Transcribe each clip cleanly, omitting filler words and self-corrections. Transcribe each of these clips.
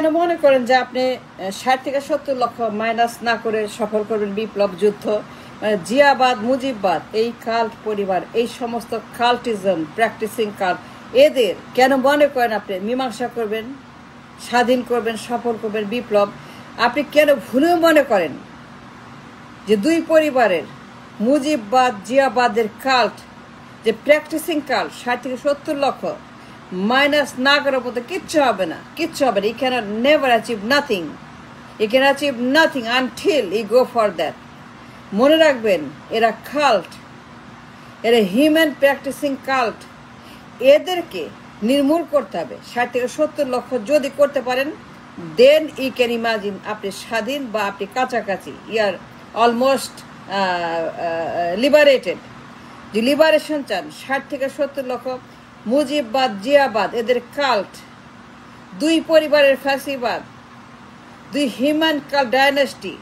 কেন মনে করেন যে আপনি 60 থেকে 70 লক্ষ মাইনাস না করে সফল করবেন বিপ্লব যুদ্ধ? জিয়াবাদ, মুজিববাদ, এই কাল্ট পরিবার, এই সমস্ত কাল্টিজম প্র্যাকটিসিং কাল্ট, এদের কেন মনে করেন আপনি মীমাংসা করবেন, স্বাধীন করবেন, সফল করবেন বিপ্লব? আপনি কেন ভুলেও মনে করেন যে দুই পরিবারের মুজিববাদ, জিয়াবাদের কাল্ট, যে প্র্যাকটিসিং কাল্ট 60 থেকে 70 লক্ষ মাইনাস না করার মতো কিচ্ছু হবে না, কিচ্ছু হবে না। You cannot never achieve nothing, you can achieve nothing until you go for that. মনে রাখবেন, এরা কাল্ট, এরা হিউম্যান প্র্যাকটিসিং কাল্ট, এদেরকে নির্মূল করতে হবে। 60 থেকে 70 লক্ষ যদি করতে পারেন, দেন ইউ ক্যান ইমাজিন আপনি স্বাধীন বা আপনি কাছাকাছি, ইয়ার অলমোস্ট লিবারেটেড। যে লিবারেশন চান, 60 থেকে 70 লক্ষ মুজিববাদ, জিয়াবাদ, এদের কাল্ট, দুই পরিবারের ফ্যাসিবাদ, দুই হিউম্যান কাল্ট ডাইনাস্টি,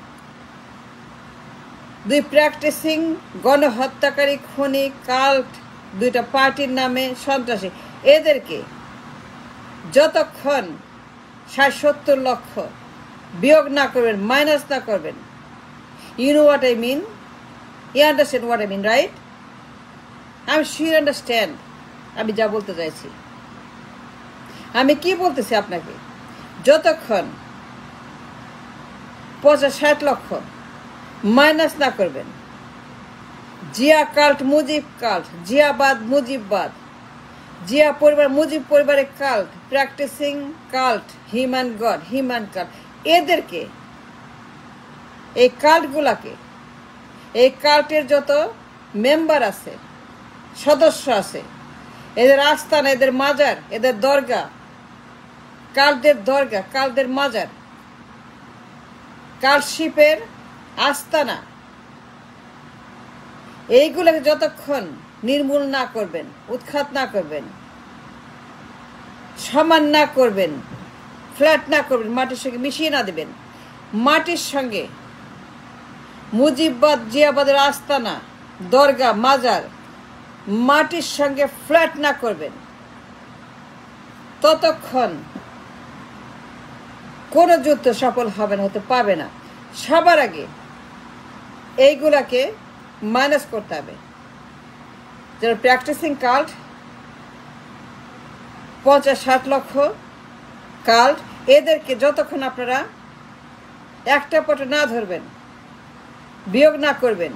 দুই প্র্যাকটিসিং গণহত্যাকারী খুনি কাল্ট, দুইটা পার্টির নামে সন্ত্রাসী, এদেরকে যতক্ষণ 60-70 লক্ষ বিয়োগ না করবেন, মাইনাস না করবেন, you know what I mean, you understand what I mean, right? I am sure understand আমি যা বলতে চাইছি। আমি কি বলতেছি আপনাকে, যতক্ষণ 50-60 লক্ষ মাইনাস না করবেন, জিয়া কাল্ট, মুজিব কাল্ট, জিয়াবাদ, মুজিববাদ, জিয়া পরিবার, মুজিব পরিবারের cult, practising cult, human god, human cult, এদেরকে, এই কাল্টগুলাকে, এই কাল্টের যত মেম্বার আছে, সদস্য আছে, এদের আস্থান, এদের মাজার, এদের দরগা, কাল্টদের দরগা, কাল্টদের মাজার, কাল্টশিপের আস্তানা, এইগুলোকে যতক্ষণ নির্মূল না করবেন, উৎখাত না করবেন, সমান না করবেন, ফ্ল্যাট না করবেন, মাটির সঙ্গে মিশিয়ে না দেবেন, মাটির সঙ্গে মুজিববাদ, জিয়াবাদের আস্তানা, দরগা, মাজার মাটির সঙ্গে ফ্ল্যাট না করবেন, ততক্ষণ কোনো যুদ্ধ সফল হবে না, হতে পারবে না। সবার আগে এইগুলাকে মাইনাস করতে হবে। যারা প্র্যাকটিসিং কাল্ট, 50-60 লক্ষ কাল্ট, এদেরকে যতক্ষণ আপনারা একটা পটে না ধরবেন, বিয়োগ না করবেন,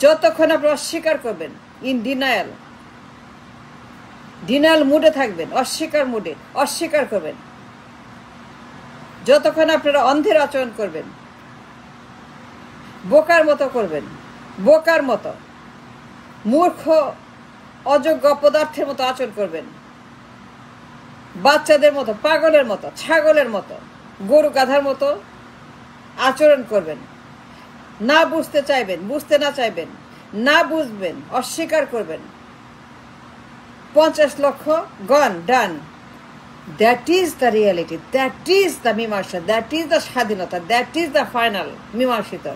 যতক্ষণ আপনারা অস্বীকার করবেন, ইন ডিনায়াল, ডিনায়াল মুডে থাকবেন, অস্বীকার মুডে অস্বীকার করবেন, যতক্ষণ আপনারা অন্ধের আচরণ করবেন, বোকার মতো করবেন, বোকার মতো, মূর্খ অযোগ্য পদার্থের মতো আচরণ করবেন, বাচ্চাদের মতো, পাগলের মতো, ছাগলের মতো, গরু গাধার মতো আচরণ করবেন, না বুঝতে চাইবেন, বুঝতে না চাইবেন, না বুঝবেন, অস্বীকার করবেন, 50 লক্ষ gone, done. That is the reality, that is the মীমাংসা, দ্যাট ইজ দ্য স্বাধীনতা, দ্যাট ইজ দ্য ফাইনাল মীমাংসিত।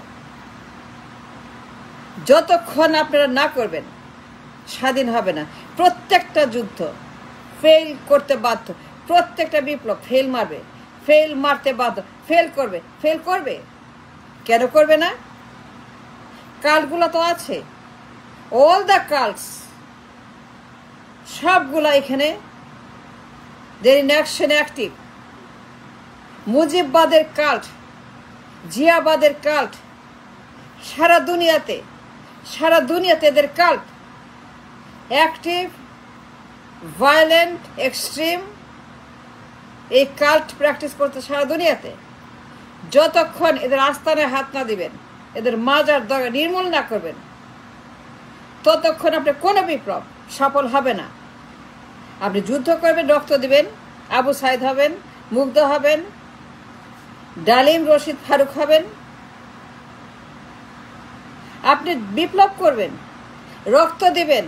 যতক্ষণ আপনারা না করবেন, স্বাধীন হবে না। প্রত্যেকটা যুদ্ধ ফেল করতে বাধ্য, প্রত্যেকটা বিপ্লব ফেল মারবে, ফেল মারতে বাধ্য, ফেল করবে, ফেল করবে। কেন করবে না? কাল্টগুলো তো আছে, অল দ্য কাল্টস, সবগুলা এখানে দের ইন অ্যাকশন, অ্যাক্টিভ। মুজিববাদের কাল্ট, জিয়াবাদের কাল্ট, সারা দুনিয়াতে এদের কাল্ট অ্যাক্টিভ, ভায়োলেন্ট, এক্সট্রিম, এই কাল্ট প্র্যাকটিস করতে সারা দুনিয়াতে। যতক্ষণ এদের আস্তানায় হাত না দিবেন, এদের মাজার দরগা নির্মূল না করবেন, ততক্ষণ আপনি কোনো বিপ্লব সফল হবে না। আপনি যুদ্ধ করবেন, রক্ত দিবেন, আবু সাইদ হবেন, মুগ্ধ হবেন, ডালিম, রশিদ, ফারুক হবেন। আপনি বিপ্লব করবেন, রক্ত দিবেন,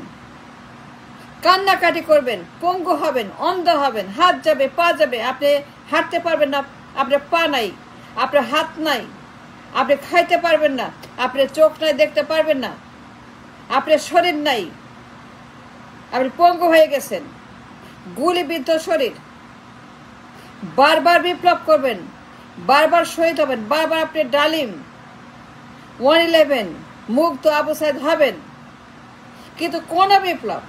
কান্নাকাটি করবেন, পঙ্গু হবেন, অন্ধ হবেন, হাত যাবে, পা যাবে, আপনি হাঁটতে পারবেন না, আপনার পা নাই, আপনার হাত নাই, আপনি খাইতে পারবেন না, আপনার চোখ নাই, দেখতে পারবেন না, আপনার শরীর নাই, আপনি পঙ্গু হয়ে গেছেন, গুলিবিদ্ধ শরীর, বারবার বিপ্লব করবেন, বারবার শহীদ হবেন, বারবার আপনি ডালিম 111 মুগ্ধ আবু সাইদ হবেন, কিন্তু কোন বিপ্লব,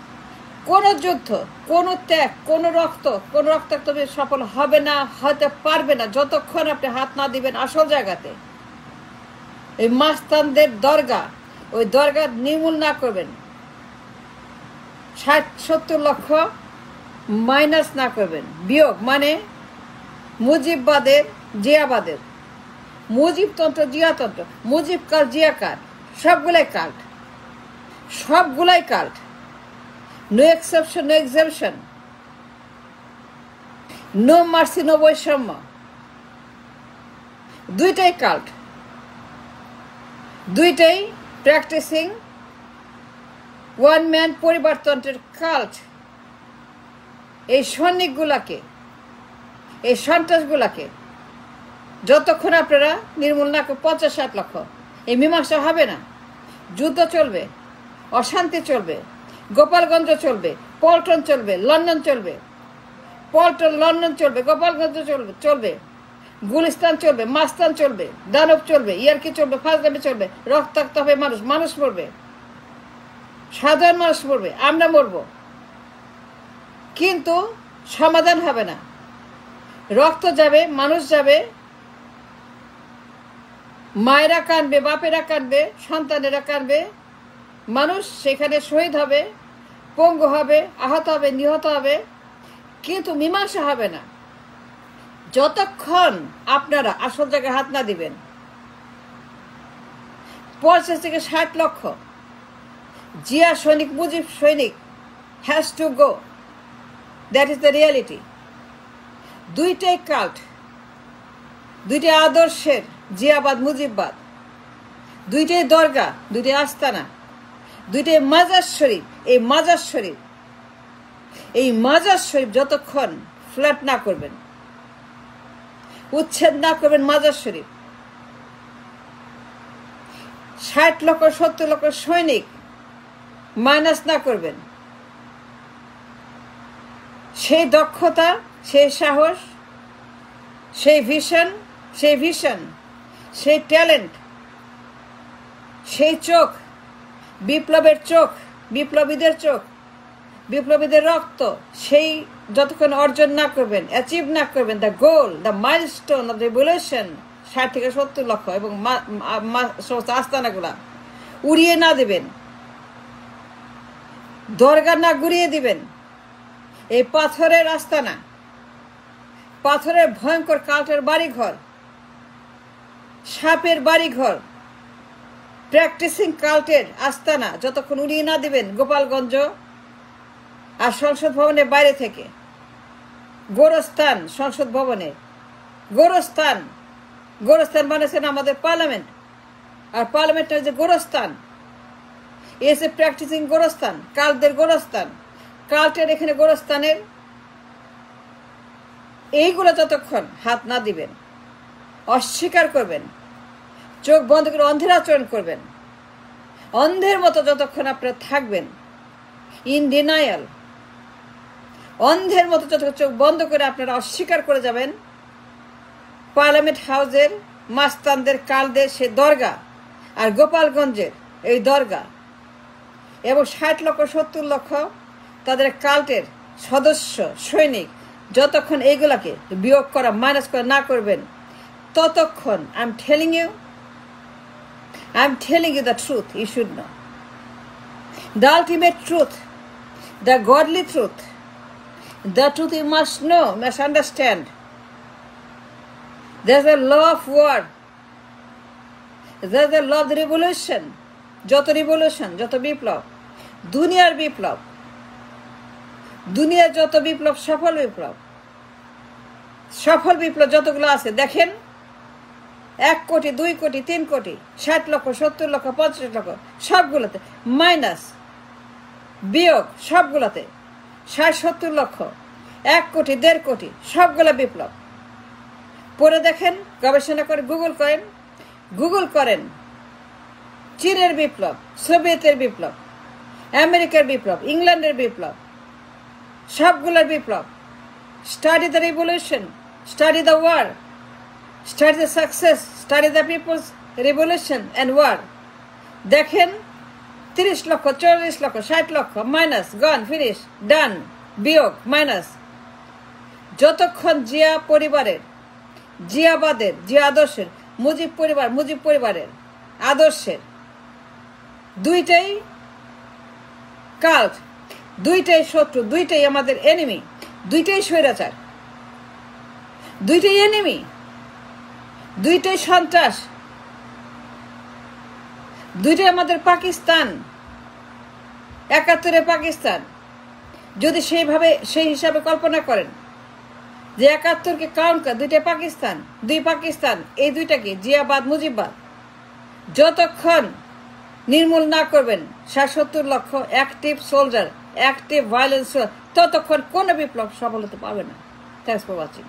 কোন যুদ্ধ, কোন ত্যাগ, কোন রক্তাক্ত সফল হবে না, হতে পারবে না যতক্ষণ আপনি হাত না দিবেন আসল জায়গাতে। এই মাস্তানদের দরগা, ওই দরগা নির্মূল না করবেন, 60-70 লক্ষ মাইনাস না করবেন, বিয়োগ মানে মুজিববাদের, জিয়াবাদের, মুজিবতন্ত্র, জিয়াতন্ত্র, মুজিব কাল, জিয়া কাল, সবগুলাই কাল্ট, সবগুলাই cult, no exception, no exception, no mercy, no বৈষম্য, দুইটাই কাল্ট, দুইটাই প্র্যাকটিসিং ওয়ান ম্যান পরিবারতন্ত্রের কাল্ট। এই সৈনিকগুলাকে, এই সন্ত্রাসগুলাকে যতক্ষণ আপনারা নির্মূল না করে, 50-60 লক্ষ, এই মীমাংসা হবে না। যুদ্ধ চলবে, অশান্তি চলবে, গোপালগঞ্জ চলবে, পল্টন চলবে, লন্ডন চলবে, পল্টন লন্ডন চলবে, গোপালগঞ্জ চলবে, গুলিস্তান চলবে, মাস্তান চলবে, দানব চলবে, ইয়ারকি চলবে, ফাজলামি চলবে, রক্তাক্ত হবে মানুষ, মানুষ মরবে, সাধারণ মানুষ মরবে, আমরা মরব, কিন্তু সমাধান হবে না। রক্ত যাবে, মানুষ যাবে, মায়েরা কাঁদবে, বাপেরা কাঁদবে, সন্তানেরা কাঁদবে, মানুষ সেখানে শহীদ হবে, পঙ্গু হবে, আহত হবে, নিহত হবে, কিন্তু মীমাংসা হবে না যতক্ষণ আপনারা আসল জায়গায় হাত না দিবেন। 50-60 লক্ষ জিয়া সৈনিক, মুজিব সৈনিক has to go, that is the reality. দুইটাই কাল্ট, দুইটাই আদর্শের, জিয়াবাদ, মুজিববাদ, দুইটাই দরগা, দুইটাই আস্তানা, দুইটাই মাজার শরীফ। এই মাজার শরীফ, এই মাজার শরীফ যতক্ষণ ফ্ল্যাট না করবেন, উচ্ছেদ না করবেন মাজার শরীফ, 60 লক্ষ 70 লক্ষ সৈনিক মাইনাস না করবেন, সেই দক্ষতা, সেই সাহস, সেই ভিশন, সেই ট্যালেন্ট, সেই চোখ, বিপ্লবের চোখ, বিপ্লবীদের চোখ, বিপ্লবীদের রক্ত, সেই যতক্ষণ অর্জন না করবেন, অ্যাচিভ না করবেন, the goal, the milestone of revolution, 60-70 লক্ষ এবং সমস্ত আস্তানাগুলা উড়িয়ে না দেবেন, দরগা না গুড়িয়ে দিবেন, এই পাথরের আস্তানা, পাথরের ভয়ঙ্কর কাল্টের বাড়িঘর, সাপের বাড়িঘর, প্র্যাকটিসিং কাল্টের আস্তানা যতক্ষণ উড়িয়ে না দিবেন, গোপালগঞ্জ আর সংসদ ভবনের বাইরে থেকে, গোরস্থান, সংসদ ভবনে গোরস্থান, গোরস্থান বানিয়েছেন আমাদের পার্লামেন্ট, আর পার্লামেন্টটা যে গোরস্থান, এসে প্র্যাকটিসিং গোরস্থান, কাল্টদের গোরস্থান, কাল্টের এখানে গোরস্থানের, এইগুলো যতক্ষণ হাত না দিবেন, অস্বীকার করবেন, চোখ বন্ধ করে অন্ধের আচরণ করবেন, অন্ধের মতো যতক্ষণ আপনারা থাকবেন, ইন ডিনায়াল, অন্ধের মতো যতক্ষণ চোখ বন্ধ করে আপনারা অস্বীকার করে যাবেন, পার্লামেন্ট হাউসের মাস্তানদের, কালদের সে দরগা, আর গোপালগঞ্জের এই দরগা, এবং 60 লক্ষ 70 লক্ষ তাদের কাল্টের সদস্য, সৈনিক, যতক্ষণ এইগুলাকে বিয়োগ করা, মাইনাস করা না করবেন, ততক্ষণ I am telling you the truth, you should know the ultimate truth, the godly truth, the truth you must know, must understand. There's a law of war, there's a law of the revolution. যত revolution, যত বিপ্লব, দুনিয়ার বিপ্লব, দুনিয়ার যত বিপ্লব, সফল বিপ্লব যতগুলো আছে দেখেন, 1 কোটি, 2 কোটি, 3 কোটি, 60 লক্ষ 70 লক্ষ 50 লক্ষ, সবগুলোতে মাইনাস, বিয়োগ, সবগুলোতে 60-70 লক্ষ, 1 কোটি, 1.5 কোটি, সবগুলো বিপ্লব। পরে দেখেন, গবেষণা করে গুগল করেন, চীনের বিপ্লব, সোভিয়েতের বিপ্লব, আমেরিকার বিপ্লব, ইংল্যান্ডের বিপ্লব, সবগুলোর বিপ্লব। Study the revolution, Study the war. Study the success. Study the people's revolution and war. দেখেন 30 লক্ষ 40 লক্ষ 60 লক্ষ মাইনাস গন ফিনিশ ডান বিয়োগ মাইনাস যতক্ষণ জিয়া পরিবারের জিয়াবাদের জিয়া আদর্শের মুজিব পরিবারের আদর্শের দুইটাই কাল্ট, দুইটাই শত্রু, দুইটাই আমাদের এনিমি, দুইটাই স্বৈরাচার, দুইটাই এনিমি, দুইটাই সন্ত্রাস, দুইটাই আমাদের পাকিস্তান, 71-এ পাকিস্তান। যদি সেই হিসাবে কল্পনা করেন যে 71-কে কাউন্ট করে দুইটা পাকিস্তান, দুই পাকিস্তান, এই দুইটাকে জিয়াবাদ মুজিববাদ যতক্ষণ নির্মূল না করবেন 70 লক্ষ অ্যাক্টিভ সোলজার, অ্যাক্টিভ ভায়োলেন্স, ততক্ষণ কোনো বিপ্লব সফল হতে পারবে না। Thanks for watching.